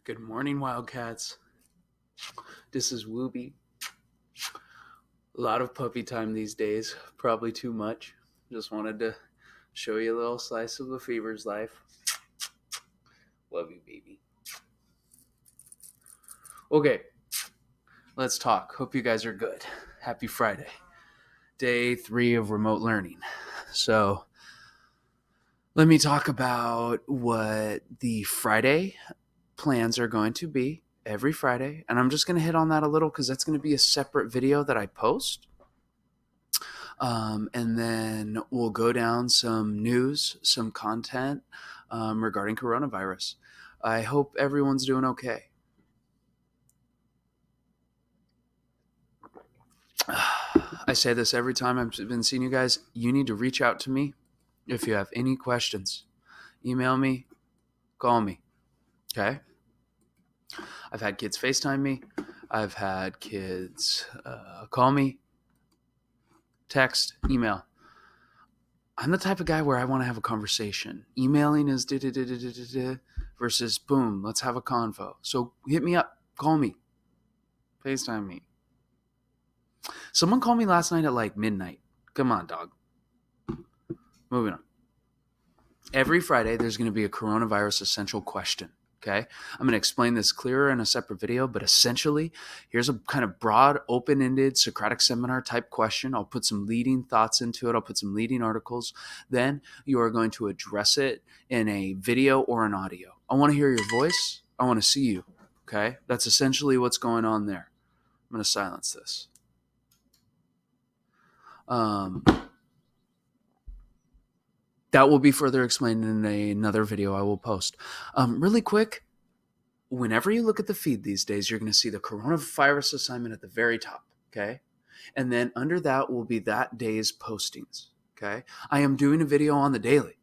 Good morning, Wildcats. This is Wooby. A lot of puppy time these days, probably too much. Just wanted to show you a little slice of the fever's life. Love you, baby. Okay, let's talk. Hope you guys are good. Happy Friday. Day 3 of remote learning. So, let me talk about what the Friday plans are going to be every Friday. And I'm just going to hit on that a little because that's going to be a separate video that I post. And then we'll go down some news, some content regarding coronavirus. I hope everyone's doing okay. I say this every time I've been seeing you guys. You need to reach out to me if you have any questions. Email me, call me. Okay? I've had kids FaceTime me. I've had kids call me, text, email. I'm the type of guy where I want to have a conversation. Emailing is versus boom, let's have a convo. So hit me up, call me, FaceTime me. Someone called me last night at like midnight. Come on, dog. Moving on. Every Friday, there's going to be a coronavirus essential question. Okay. I'm going to explain this clearer in a separate video, but essentially, here's a kind of broad, open-ended Socratic seminar type question. I'll put some leading thoughts into it. I'll put some leading articles. Then you are going to address it in a video or an audio. I want to hear your voice. I want to see you. Okay. That's essentially what's going on there. I'm going to silence this. That will be further explained in another video I will post. Really quick, whenever you look at the feed these days, you're going to see the coronavirus assignment at the very top, okay? And then under that will be that day's postings, okay? I am doing a video on the daily.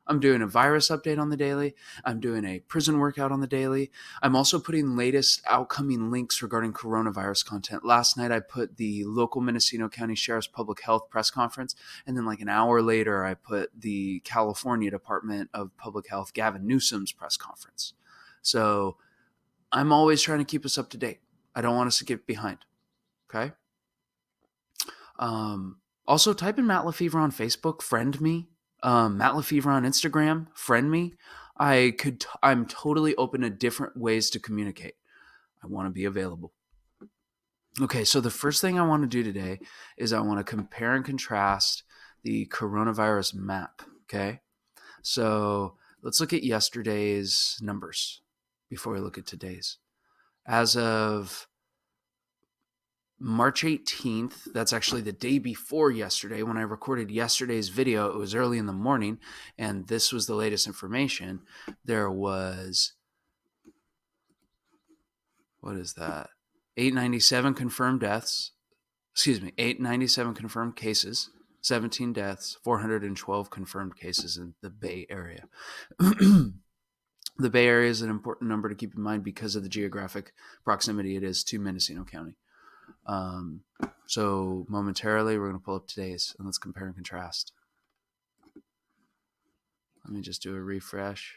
I'm doing a virus update on the daily. I'm doing a prison workout on the daily. I'm also putting latest outcoming links regarding coronavirus content. Last night, I put the local Mendocino County Sheriff's Public Health press conference. And then like an hour later, I put the California Department of Public Health, Gavin Newsom's press conference. So I'm always trying to keep us up to date. I don't want us to get behind. Okay. Also type in Matt Lefevre on Facebook, friend me. Matt Lefevre on Instagram, friend me. I'm totally open to different ways to communicate. I want to be available. Okay, so the first thing I want to do today is I want to compare and contrast the coronavirus map. Okay, so let's look at yesterday's numbers before we look at today's. As of March 18th, that's actually the day before yesterday. When I recorded yesterday's video, it was early in the morning, and this was the latest information. There was, 897 confirmed deaths. 897 confirmed cases, 17 deaths, 412 confirmed cases in the Bay Area. The Bay Area is an important number to keep in mind because of the geographic proximity it is to Mendocino County. So momentarily, we're going to pull up today's and let's compare and contrast. Let me just do a refresh.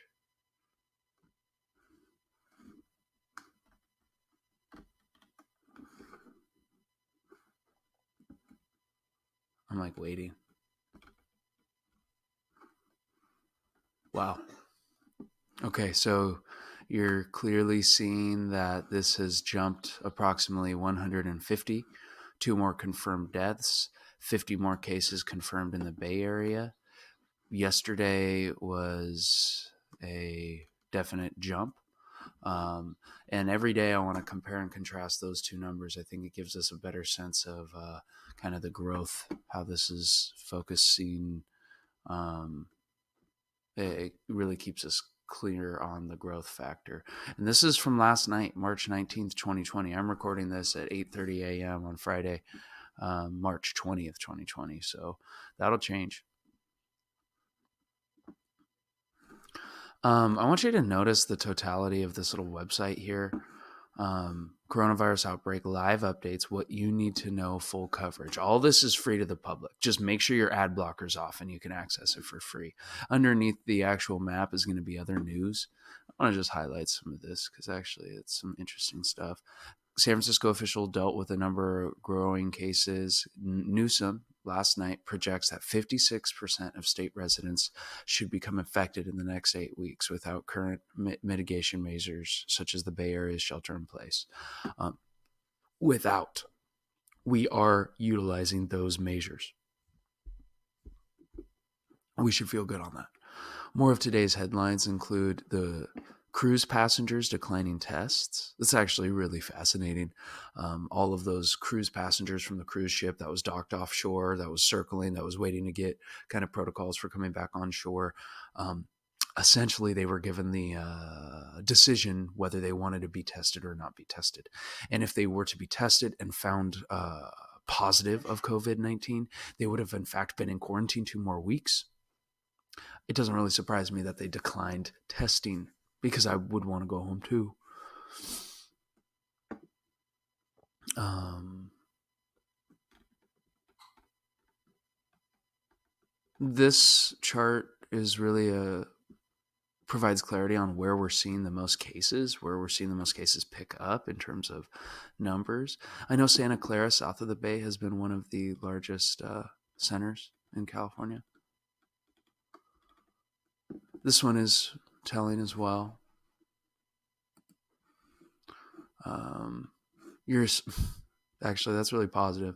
I'm like waiting. Wow. Okay, so you're clearly seeing that this has jumped approximately 150. 2 more confirmed deaths, 50 more cases confirmed in the Bay Area. Yesterday was a definite jump. And every day I want to compare and contrast those two numbers. I think it gives us a better sense of kind of the growth, how this is focusing. It really keeps us clear on the growth factor. And this is from last night, March 19th, 2020. I'm recording this at 8:30 a.m. on Friday, March 20th, 2020. So that'll change. I want you to notice the totality of this little website here. Coronavirus outbreak live updates, what you need to know, full coverage. All this is free to the public. Just make sure your ad blocker's off and you can access it for free. Underneath the actual map is going to be other news. I want to just highlight some of this because actually it's some interesting stuff. San Francisco official dealt with a number of growing cases. Newsom last night projects that 56% of state residents should become infected in the next 8 weeks without current mitigation measures, such as the Bay Area's shelter in place. Without, we are utilizing those measures. We should feel good on that. More of today's headlines include the cruise passengers declining tests. It's actually really fascinating. All of those cruise passengers from the cruise ship that was docked offshore, that was circling, that was waiting to get kind of protocols for coming back on shore. Essentially, they were given the decision whether they wanted to be tested or not be tested. And if they were to be tested and found positive of COVID-19, they would have in fact been in quarantine 2 more weeks. It doesn't really surprise me that they declined testing because I would want to go home too. This chart is really provides clarity on where we're seeing the most cases, where we're seeing the most cases pick up in terms of numbers. I know Santa Clara, south of the Bay, has been one of the largest centers in California. This one is telling as well. Actually, that's really positive.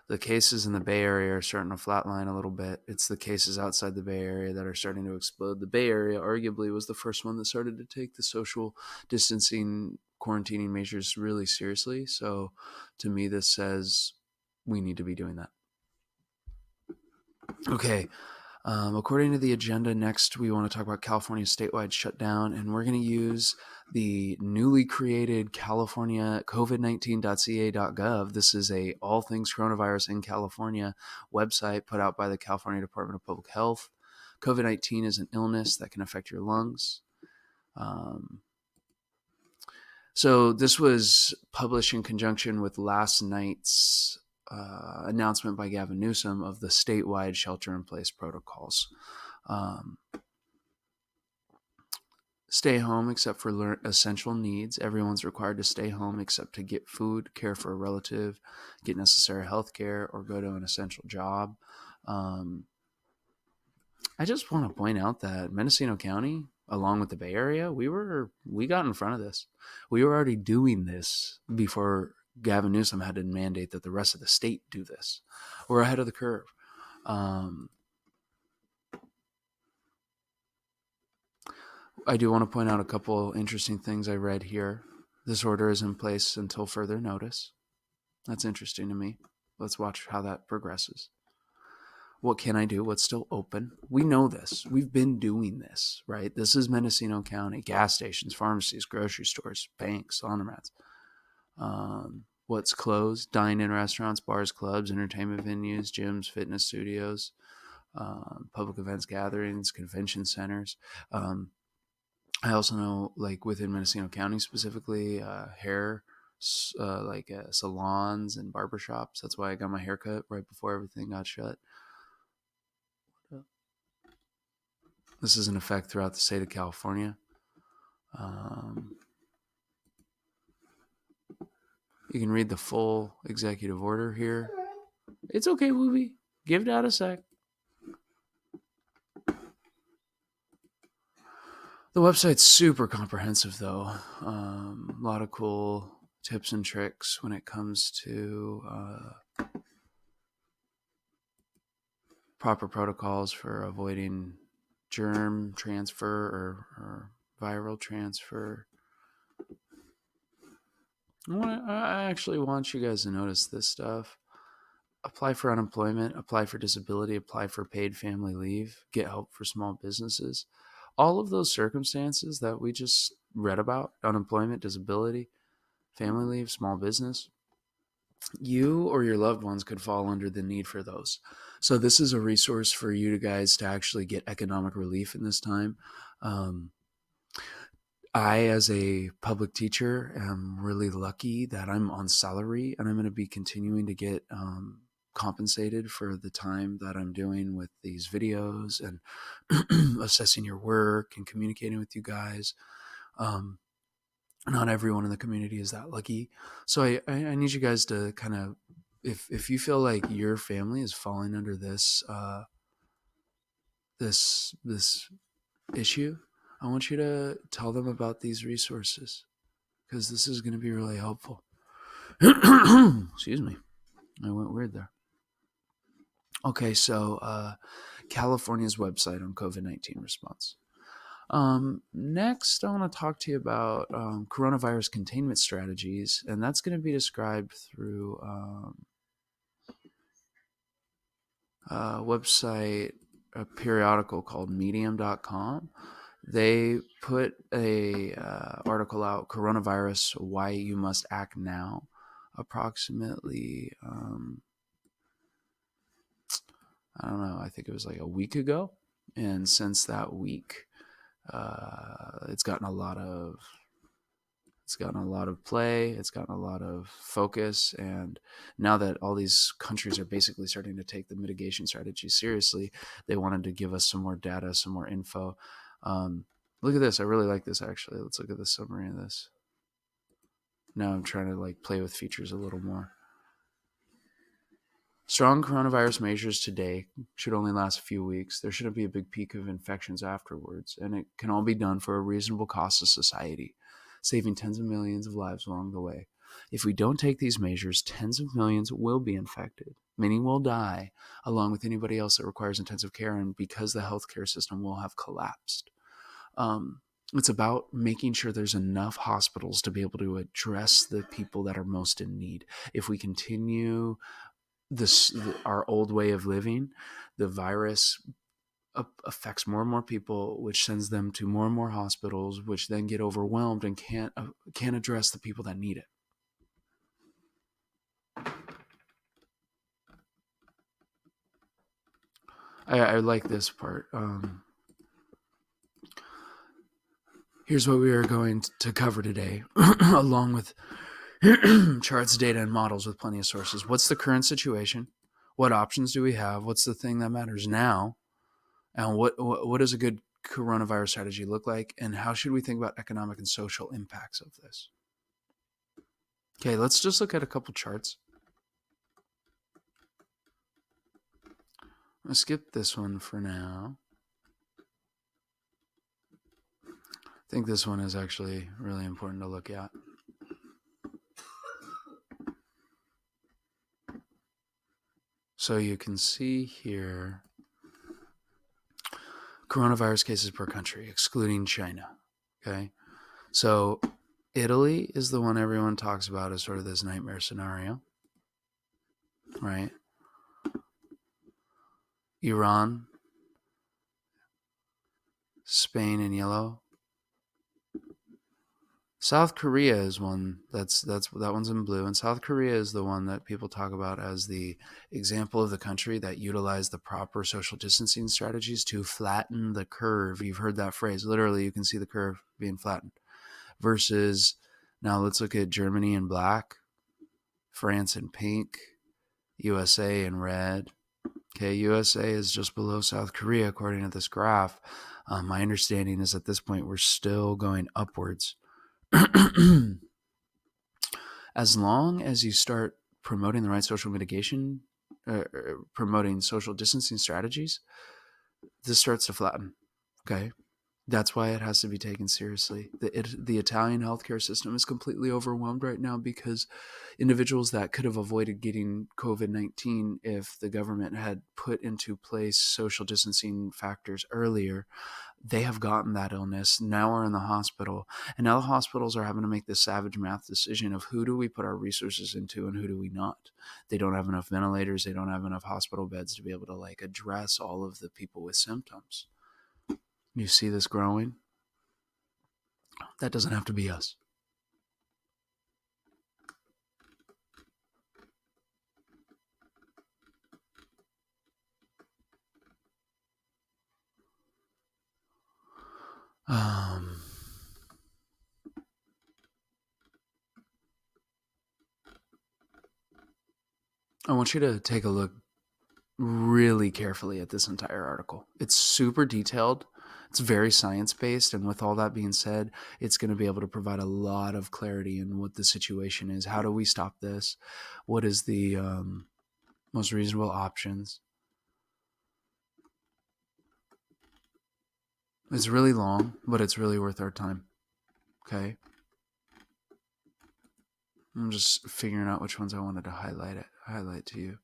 The cases in the Bay Area are starting to flatline a little bit. It's the cases outside the Bay Area that are starting to explode. The Bay Area arguably was the first one that started to take the social distancing, quarantining measures really seriously. So to me, this says we need to be doing that. Okay. According to the agenda, next we want to talk about California's statewide shutdown, and we're going to use the newly created California COVID19.ca.gov. This is a all things coronavirus in California website put out by the California Department of Public Health. COVID-19 is an illness that can affect your lungs. So this was published in conjunction with last night's announcement by Gavin Newsom of the statewide shelter-in-place protocols. Stay home except for essential needs. Everyone's required to stay home except to get food, care for a relative, get necessary health care, or go to an essential job. I just want to point out that Mendocino County, along with the Bay Area, we got in front of this. We were already doing this before Gavin Newsom had to mandate that the rest of the state do this. We're ahead of the curve. I do want to point out a couple interesting things I read here. This order is in place until further notice. That's interesting to me. Let's watch how that progresses. What can I do? What's still open? We know this. We've been doing this, right? This is Mendocino County. Gas stations, pharmacies, grocery stores, banks, laundromats. What's closed? Dine-in restaurants, bars, clubs, entertainment venues, gyms, fitness studios, public events, gatherings, convention centers. I also know, like within Mendocino County specifically, hair, salons and barbershops. That's why I got my hair cut right before everything got shut. This is in effect throughout the state of California. You can read the full executive order here. It's okay, Wooby. Give Dad a sec. The website's super comprehensive, though. A lot of cool tips and tricks when it comes to proper protocols for avoiding germ transfer or viral transfer. I actually want you guys to notice this stuff. Apply for unemployment, apply for disability, apply for paid family leave, get help for small businesses. All of those circumstances that we just read about, unemployment, disability, family leave, small business, you or your loved ones could fall under the need for those. So this is a resource for you guys to actually get economic relief in this time. I, as a public teacher, am really lucky that I'm on salary and I'm going to be continuing to get compensated for the time that I'm doing with these videos and assessing your work and communicating with you guys. Um, Not everyone in the community is that lucky. So I need you guys to kind of, if you feel like your family is falling under this issue, I want you to tell them about these resources because this is going to be really helpful. Excuse me, I went weird there. Okay, so California's website on COVID-19 response. Next, I want to talk to you about coronavirus containment strategies, and that's going to be described through a website, a periodical called medium.com. They put a article out, Coronavirus, Why You Must Act Now, approximately, I don't know, I think it was like a week ago. And since that week, it's gotten a lot of play. It's gotten a lot of focus. And now that all these countries are basically starting to take the mitigation strategy seriously, they wanted to give us some more data, some more info. Look at this. I really like this, actually. Let's look at the summary of this. Now I'm trying to like play with features a little more. Strong coronavirus measures today should only last a few weeks. There shouldn't be a big peak of infections afterwards, and it can all be done for a reasonable cost to society, saving tens of millions of lives along the way. If we don't take these measures, tens of millions will be infected. Many will die, along with anybody else that requires intensive care, and because the healthcare system will have collapsed. It's about making sure there's enough hospitals to be able to address the people that are most in need. If we continue our old way of living, the virus affects more and more people, which sends them to more and more hospitals, which then get overwhelmed and can't address the people that need it. I like this part. Here's what we are going to cover today, along with charts, data, and models with plenty of sources. What's the current situation? What options do we have? What's the thing that matters now? And what does a good coronavirus strategy look like? And how should we think about economic and social impacts of this? Okay, let's just look at a couple charts. I'll skip this one for now. I think this one is actually really important to look at. So you can see here coronavirus cases per country, excluding China. Okay, so Italy is the one everyone talks about as sort of this nightmare scenario, right? Iran, Spain in yellow. South Korea is one that one's in blue, and South Korea is the one that people talk about as the example of the country that utilized the proper social distancing strategies to flatten the curve. You've heard that phrase. Literally, you can see the curve being flattened. Versus, now let's look at Germany in black, France in pink, USA in red. Okay, USA is just below South Korea according to this graph. My understanding is at this point we're still going upwards. As long as you start promoting the right social mitigation, promoting social distancing strategies, this starts to flatten. Okay, that's why it has to be taken seriously. The Italian healthcare system is completely overwhelmed right now because individuals that could have avoided getting COVID-19 if the government had put into place social distancing factors earlier, they have gotten that illness, now are in the hospital, and now the hospitals are having to make this savage math decision of who do we put our resources into and who do we not. They don't have enough ventilators, they don't have enough hospital beds to be able to like address all of the people with symptoms. You see this growing? That doesn't have to be us. I want you to take a look really carefully at this entire article. It's super detailed. It's very science-based, and with all that being said, it's going to be able to provide a lot of clarity in what the situation is. How do we stop this? What is the most reasonable options? It's really long, but it's really worth our time. Okay? I'm just figuring out which ones I wanted to highlight to you.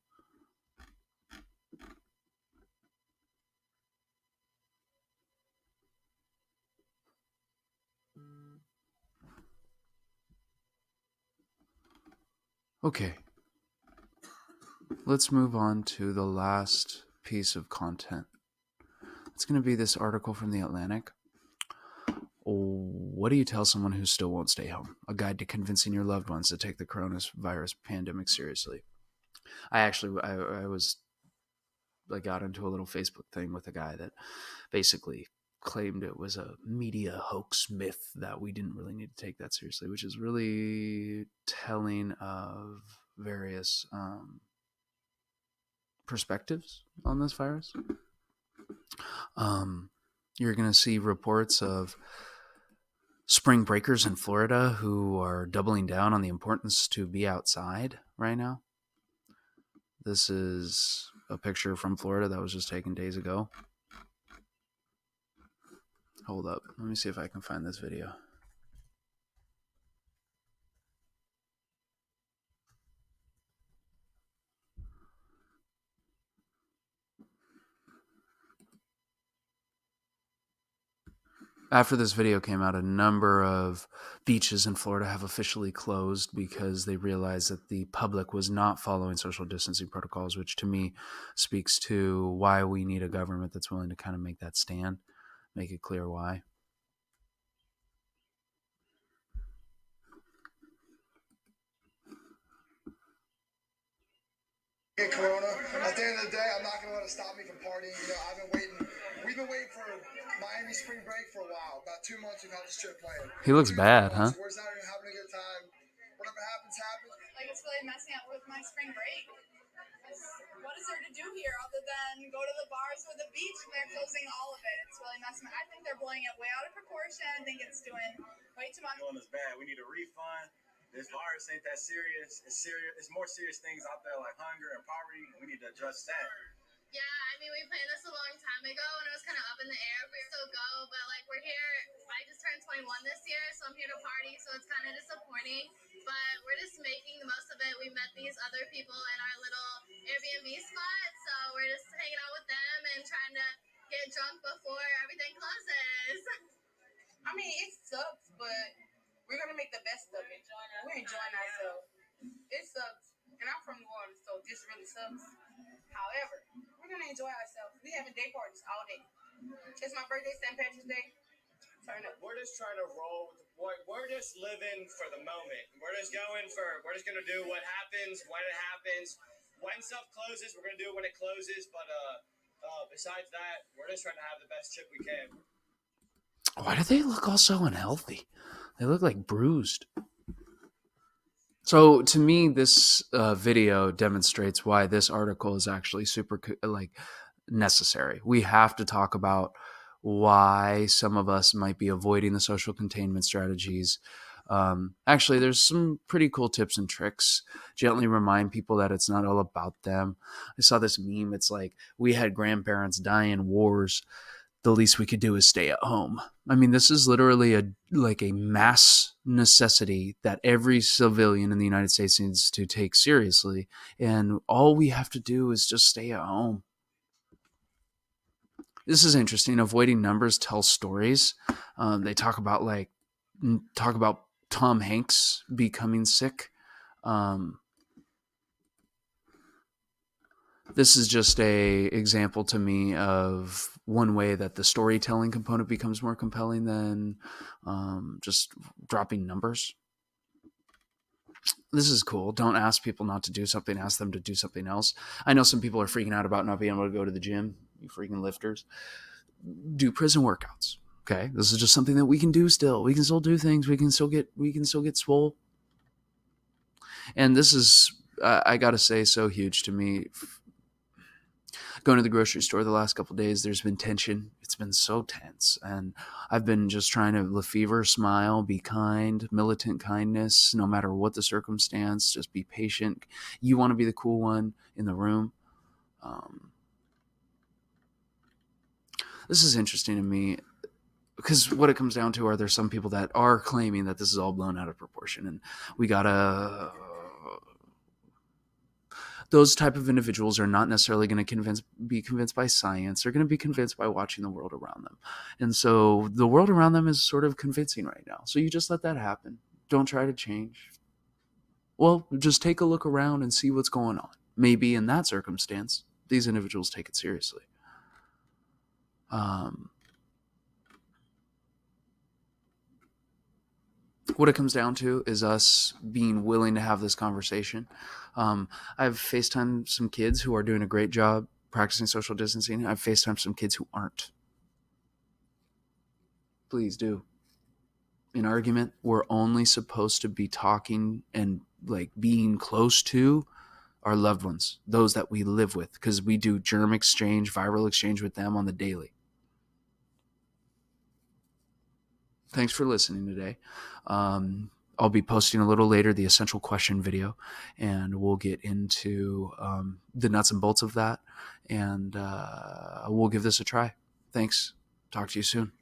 Okay. Let's move on to the last piece of content. It's going to be this article from The Atlantic. What do you tell someone who still won't stay home? A guide to convincing your loved ones to take the coronavirus pandemic seriously. I got into a little Facebook thing with a guy that basically claimed it was a media hoax myth that we didn't really need to take that seriously, which is really telling of various perspectives on this virus. You're going to see reports of spring breakers in Florida who are doubling down on the importance to be outside right now. This is a picture from Florida that was just taken days ago. Hold up. Let me see if I can find this video. After this video came out, a number of beaches in Florida have officially closed because they realized that the public was not following social distancing protocols, which to me speaks to why we need a government that's willing to kind of make that stand, make it clear why. Corona. At the end of the day, I'm not going to let it stop me from partying. We've been waiting for Miami spring break for a while. About 2 months we've had this trip planned. He looks bad, huh? We're out here having a good time. Whatever happens, happens. Like, it's really messing up with my spring break. What is there to do here other than go to the bars or the beach? They're closing all of it. It's really messing up. I think they're blowing it way out of proportion. I think it's doing way too much. It's bad. We need a refund. This virus ain't that serious. It's serious. It's more serious things out there like hunger and poverty. We need to address that. Yeah, I mean, we planned this a long time ago, and it was kind of up in the air if we still go. But like, we're here. I just turned 21 this year, so I'm here to party. So it's kind of disappointing, but we're just making the most of it. We met these other people in our little Airbnb spot, so we're just hanging out with them and trying to get drunk before everything closes. I mean, it sucks, but we're gonna make the best of it. We're enjoying ourselves. It sucks, and I'm from New Orleans, so this really sucks. However, we're gonna enjoy ourselves. We having day parties all day. It's my birthday, St. Patrick's Day. Turn up. We're just trying to roll with the point. We're just living for the moment. We're just gonna do what happens when it happens. When stuff closes, we're gonna do it when it closes. But besides that, we're just trying to have the best trip we can. Why do they look all so unhealthy? They look like bruised. So to me, this video demonstrates why this article is actually super necessary. We have to talk about why some of us might be avoiding the social containment strategies. Actually, there's some pretty cool tips and tricks. Gently remind people that it's not all about them. I saw this meme. It's like, we had grandparents die in wars. The least we could do is stay at home. I mean, this is literally a mass necessity that every civilian in the United States needs to take seriously. And all we have to do is just stay at home. This is interesting. Avoiding numbers tells stories. They talk about Tom Hanks becoming sick. This is just a example to me of one way that the storytelling component becomes more compelling than just dropping numbers. This is cool. Don't ask people not to do something. Ask them to do something else. I know some people are freaking out about not being able to go to the gym. You freaking lifters. Do prison workouts. Okay, this is just something that we can do still. We can still do things. We can still get swole. And this is, I gotta say, so huge to me. Going to the grocery store the last couple of days, there's been tension. It's been so tense, and I've been just trying to Lefevre smile, be kind, militant kindness, no matter what the circumstance. Just be patient. You want to be the cool one in the room. This is interesting to me because what it comes down to are there some people that are claiming that this is all blown out of proportion, and we gotta. Those type of individuals are not necessarily going to be convinced by science. They're going to be convinced by watching the world around them. And so the world around them is sort of convincing right now. So you just let that happen. Don't try to change. Well, just take a look around and see what's going on. Maybe in that circumstance, these individuals take it seriously. What it comes down to is us being willing to have this conversation. I've FaceTimed some kids who are doing a great job practicing social distancing. I've FaceTimed some kids who aren't. Please do. In argument, we're only supposed to be talking and like being close to our loved ones, those that we live with, because we do germ exchange, viral exchange with them on the daily. Thanks for listening today. I'll be posting a little later the essential question video, and we'll get into the nuts and bolts of that, and we'll give this a try. Thanks. Talk to you soon.